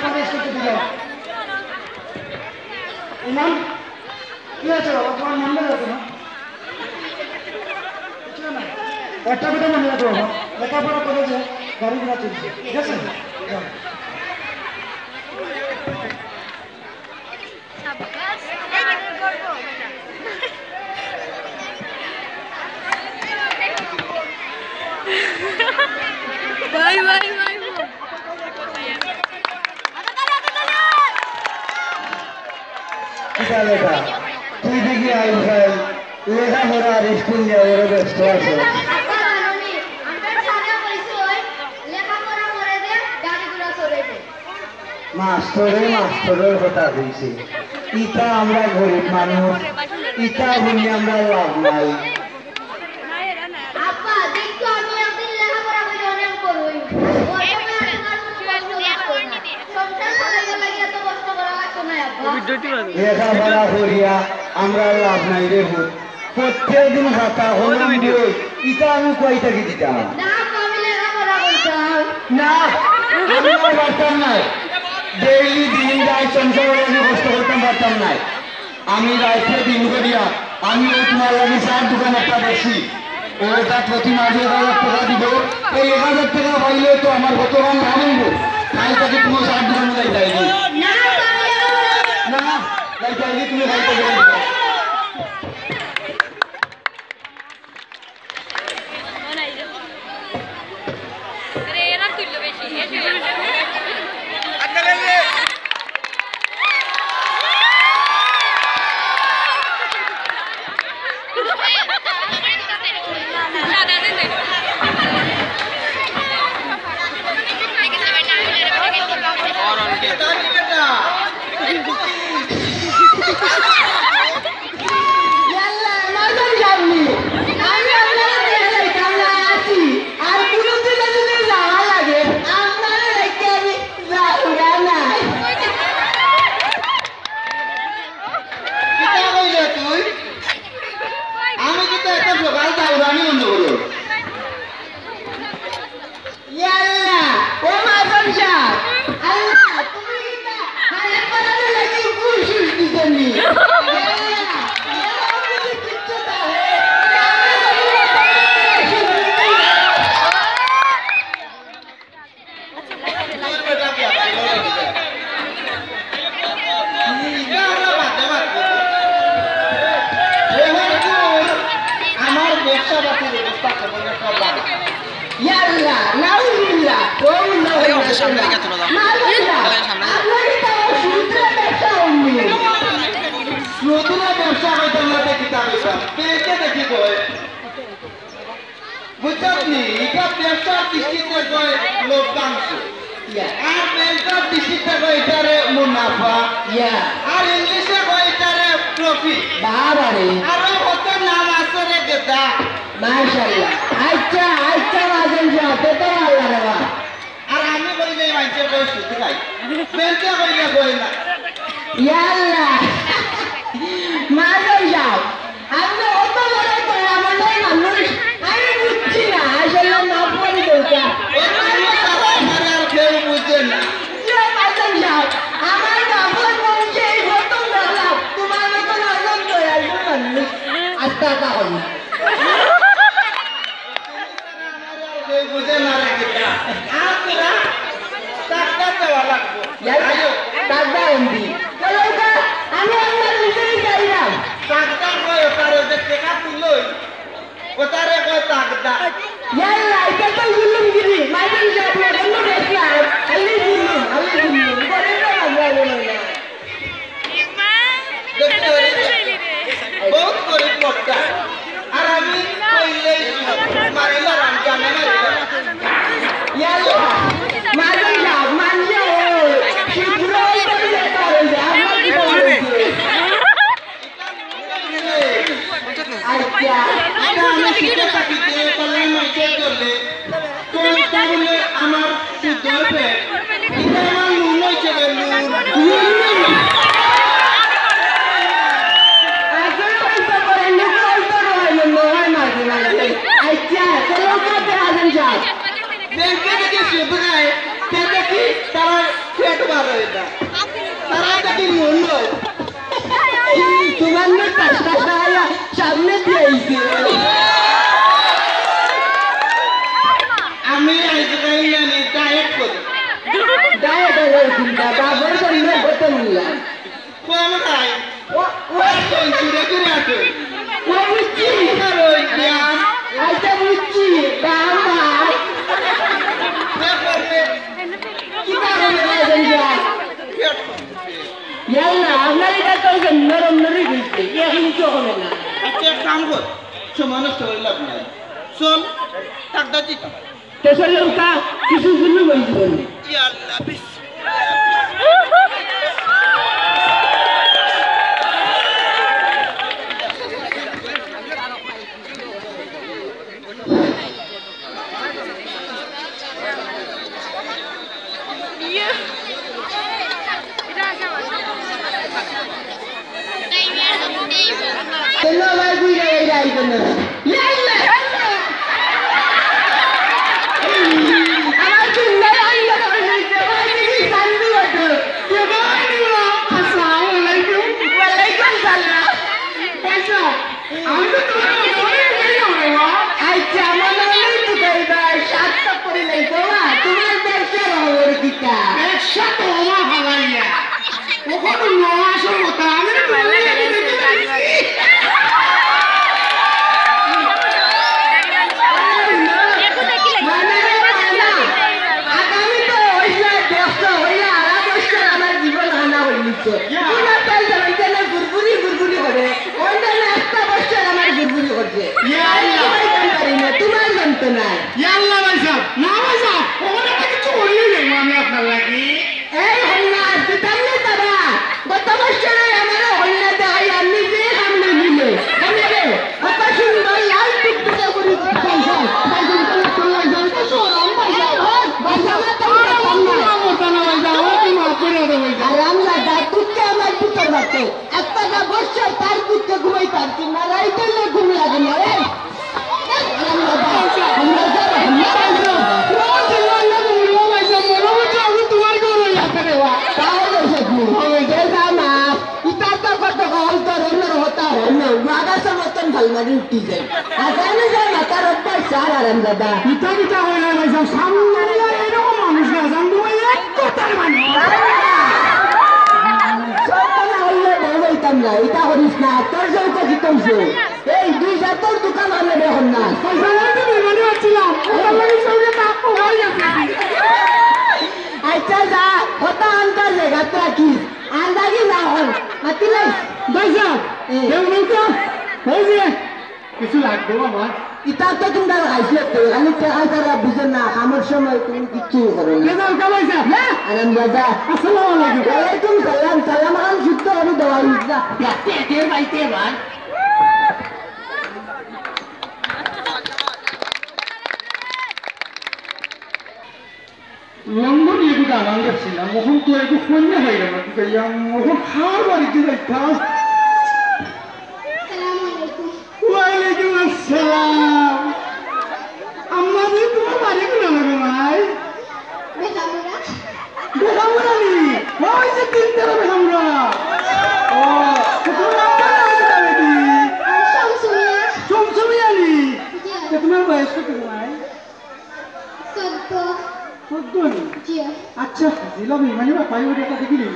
প্রদেশ করতে দিলাম ইমাম কি আছে বাবা তোমার মনে রাখো না একটা কথা মনে রাখো বাবা লেখাপড়া করে যে গাড়ি ঘোড়া চলছে ঠিক আছে বাই বাই বাই লেখা তুই দেখি আই ভাই লেখাপড়া আর স্কুল নিয়ে ওরা ব্যস্ত আছে মাস্টরের কথা হয়েছে ইটা আমরা গরিব মানুষ ইটা বলি আমরা লাভ নাই লেখাপড়া করিয়া আমরা লাভ নাই রে প্রত্যেক দিন খাতা হল ইটা আমি কয়টাকে দিতাম না আমি পারতাম নাই ডেইলি দিন যাই সংসার আমি কষ্ট করতাম পারতাম নাই আমি রাইতে দিন করিয়া আমি তোমার লাগে চার দোকান একটা দেখছি ওটা প্রতি মাসে 1000 টাকা দিব এই 1000 টাকা পাইলে তো আমার বর্তমান না বলবো তাই তাকে তুমি চার দোকানে যাই যাইনি না যাই যাইনি তুমি রাইতে দোকান দিবা এটা তারা দেখি মন নয় তোমার না টাকা খায়া সামনে দিয়েছে আমি আইতে চাই না নি ডায়েট করি ডায়েট হলো চিন্তা বাবার জন্য কত মূল্য কম খাই ও কোন চুরে করে আছে ও বুঝছি করো ব্যায়াম আইতা বুঝছি বাবা কি কারণে রাজেন যা ইয়াল্লা আপনার এটা তো নরম নরম দিচ্ছে এখন কি হবে না আচ্ছা এক কাম কর সমান স্টোরি লাভ নাই চল টাকা দিতে তেসর লঙ্কা কিছু জন্য বলছি বলি ইয়াল্লা Hello, my good day, I don't know. Yalla, hello. Our children are in the village. Why did you send me water? You don't know. Assalamualaikum. Walaikum salam. Kaisa? I'm the one who told you. I jamana nahi tu kaiba. Shat tak puri nahi toa. Tumhar besha raho kita. Besha to ma halaiya. Okhon no asho hota. Amere pale একটা বছর তার দিকে ঘুমাই পারছি না রাইতেলে ঘুম লাগে না রে উঠি যায় আসানে যায় না তার অভ্যাস সার আরাম দাদা পিতা পিতা হয়ে গেছে সামনে এরকম মানুষ না জানবো এক কথার মানুষ না এটা করিস না তোর যৌকা কি করছো এই দুই তোর দোকান হলে দেখুন না আচ্ছা যা হতা আনতার জায়গা তো রাখিস আন্দাজি না হল মাতিলাই কিছু লাগবে আমার ইটা তো তোমরা খাইছিলে তো খালি টাকা তারা বুঝে না আমার সময় তুমি কিচ্ছু করো না আনন্দ দাদা আসসালামু আলাইকুম ওয়ালাইকুম সালাম সালাম আলাইকুম শুদ্ধ আমি দেওয়া ইসলা ইয়াতে এর বাইতে মান লন্ডন একটু আনন্দ ছিলাম মোহন তো একটু কন্যা হয়ে গেল মোহন খাওয়ার বাড়িতে যাইতাম ওয়ালাইকুম আসসালাম আম্মা তুমি তোমার বাড়ি কোন লাগে ভাই বেগামরা নি ওই যে তিনটা বেগামরা ও তোমার নাম কি আছে বেটি শামসুমিয়া নি তোমার বয়স কত ভাই 14 নি আচ্ছা জিলাম মানে ভাই ওটা দেখি নি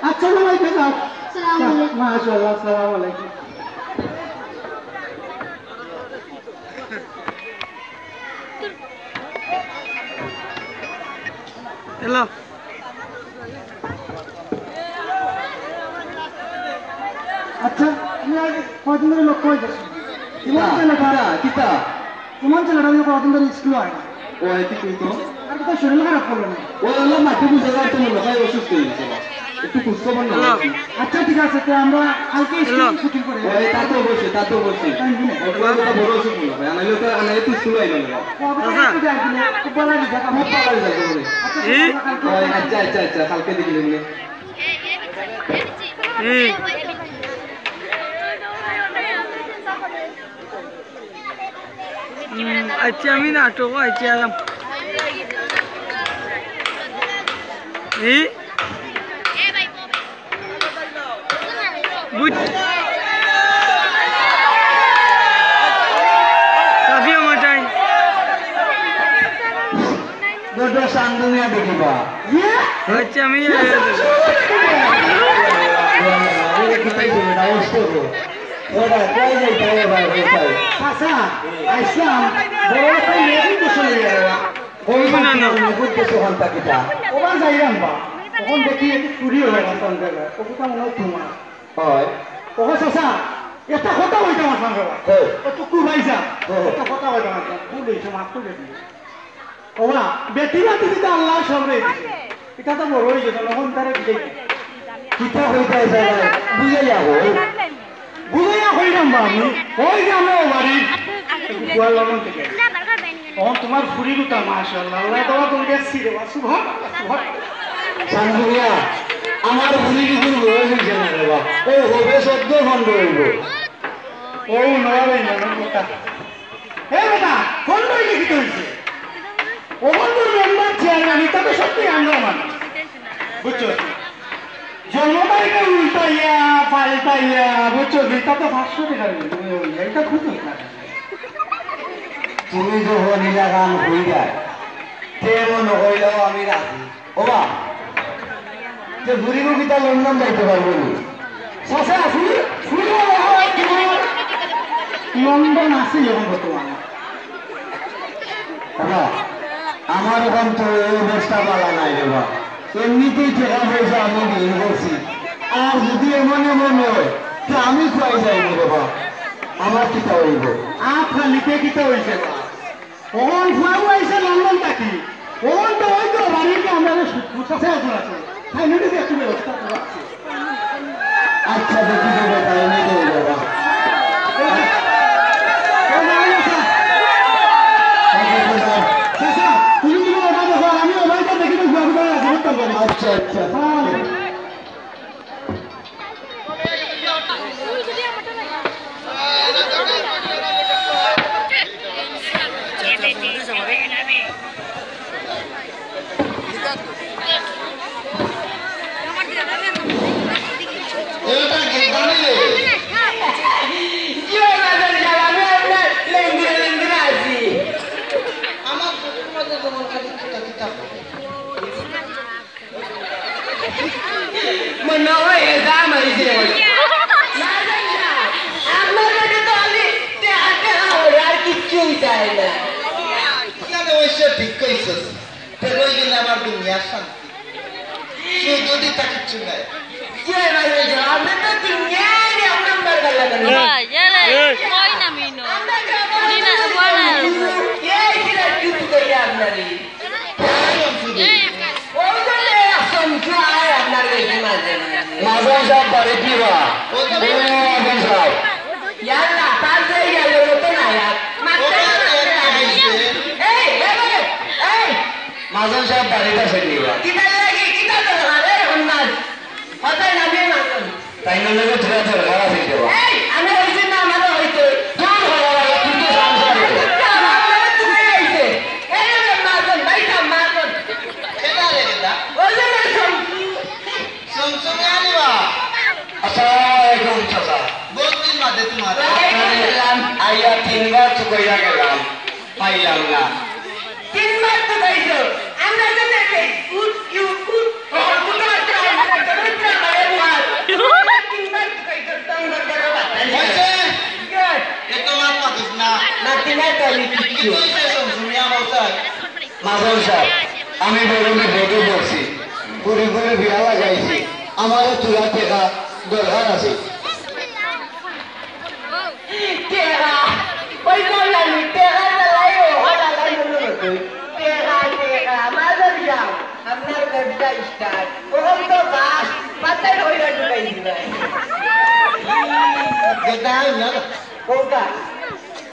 আচ্ছা ভাই যাও আসসালামু আলাইকুম মাশাআল্লাহ আসসালামু আলাইকুম Hello. আচ্ছা তুমি আগে কদিন ধরে লক্ষ্য হয়ে যাচ্ছ কিতা তোমার ছেলেটা কদিন ধরে স্কুল হয় না ও এটি তুই তো আর তো শরীর খারাপ করলো না ও হলো মাটি বুঝে যাওয়ার তোমার লোকাই অসুস্থ হয়েছে একটু খোঁজখবর না আচ্ছা ঠিক আছে তো আমরা কালকে স্কুল ছুটি করে ওই তা তো অবশ্যই ওটা বড় অসুখ হলো ভাই আনাইলে তো স্কুল আইলো না আচ্ছা কালকে দেখিলেন আচ্ছা আমি নাটক আচ্ছা সাফিয়া মাটাই দুটো সান্দুনিয়া দেখিবা আচ্ছা আমি চাচা আইসলাম বড় একটা মেয়ে বসে ওবার যাইলাম বা তখন দেখি একটু চুরি হয়ে গেল সন্ধ্যেবেলা ওটা মনে হয় তোমার হয় ওকে চাচা একটা কথা হইতে আমার সঙ্গে টুকু ভাইসা একটা কথা হইতে আমার ভুল হয়েছে মাফ করে দিই ওরা বেটি বাতি দিতে আল্লাহ সব রয়েছে এটা তো বড় হয়ে যেত তখন তারা বিজয় কিতা হইতে বুঝে যাবো বুঝাইয়া হইলাম বা আমি ওই যে আমরা বাড়ি গোয়াল লগন থেকে তখন তোমার ফুরি দুটা মাশাআল্লাহ আল্লাহ তোমার তুমি দেখছি রে শুভ সান্দুনিয়া আমার ভুলি কিছু রয়ে গেছে না রে বা ও হবে সদ্য খন্ড হইব ও নয় না কথা হে বেটা কোন বই লিখিত হয়েছে ওখানকার মেম্বার চেয়ারম্যান এটা তো সত্যি আমরা মানে বুঝছো জন্ম তারিখে উল্টাইয়া পাল্টাইয়া বুঝছো এটা তো 500 টাকা এটা খুঁজো না তুমি যখন ইলা গান হই যায় তেমন হইলেও আমি রাজি ওবা যে ঘুরিব কিতা লন্ডন যাইতে পারবো নি চাচা ফুল ফুল লন্ডন আছে যখন বর্তমানে আমার এখন তো এই অবস্থা পালা নাই রে বা এমনিতেই টাকা পয়সা আমি দিন করছি আর যদি এমন এমন হয় তো আমি খুয়াই যাইনি রে বা আমার কিতা হইব আপনার লিখে কিতে হয়েছে ওখান ফুয়াও আইসে লন্ডন থাকি ওখান তো ওই তো বাড়িতে আমরা কাছে এখন আছে তাই নিতে একটু ব্যবস্থা করা আছে আচ্ছা দেখি দেবো তাই নিয়ে দেবো বাবা আচ্ছা আচ্ছা ঠিক কইছস তেরোই গেলে আমার দুনিয়ার শান্তি যদি তা কিছু নাই মাজন সাহেব বাড়ি কি বা মাজন সাহেব মাজন সাহেব বাড়িতে আছে কি বা তাই না লোক ধরে দরকার আছে দেবা আইয়া 3 বার চুকাইয়া গেলাম পাইলাম না 3 বার তো গাইছো আমরা তো দেখে উট ইউ উট মাজন সাহেব আমি বরমে বেগে বসছি ঘুরে ঘুরে বিয়া লাগাইছি আমারও চুলা টেকা দরকার আছে আপনার